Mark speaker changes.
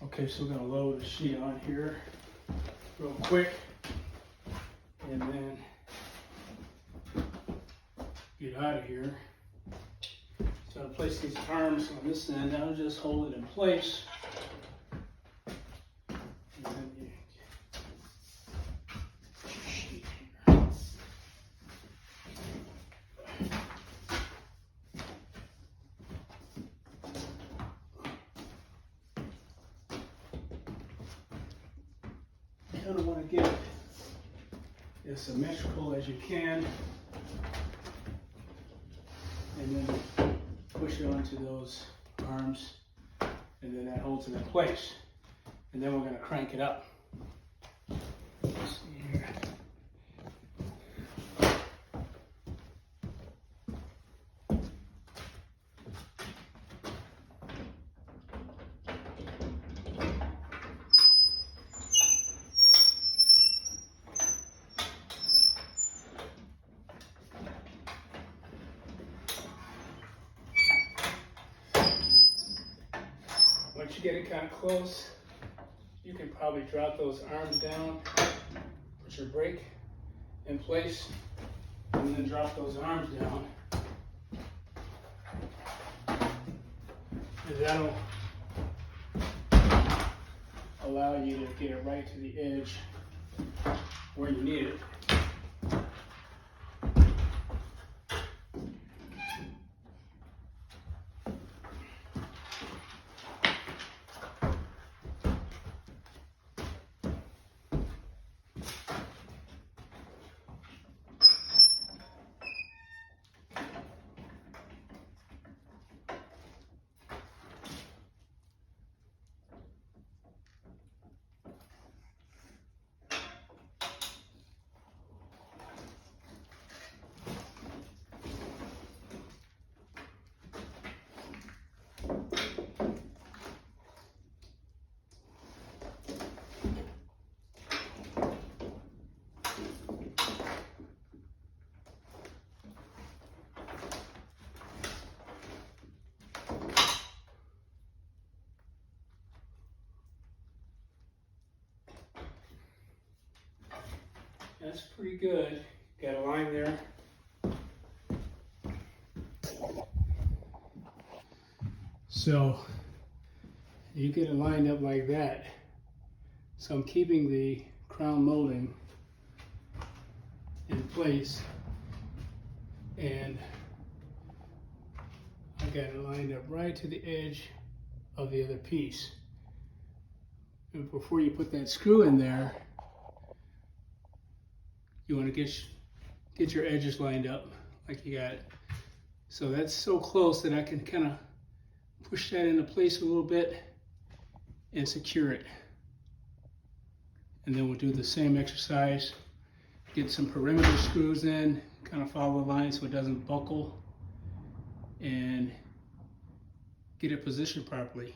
Speaker 1: Okay, so we're gonna load the sheet on here real quick and then get out of here. So I'll place these arms on this end. I'll just hold it in place. And then you sheet here. You kind of want to get it as symmetrical as you can, and then push it onto those arms, and then that holds it in place. And then we're going to crank it up. Let's see here. Once you get it kind of close, you can probably drop those arms down, put your brake in place, and then drop those arms down. And that'll allow you to get it right to the edge where you need it. That's pretty good. Got a line there. So you get it lined up like that. So I'm keeping the crown molding in place, and I got it lined up right to the edge of the other piece. And before you put that screw in there, you want to get your edges lined up like you got it. So that's so close that I can kind of push that into place a little bit and secure it. And then we'll do the same exercise. Get some perimeter screws in, kind of follow the line so it doesn't buckle, and get it positioned properly.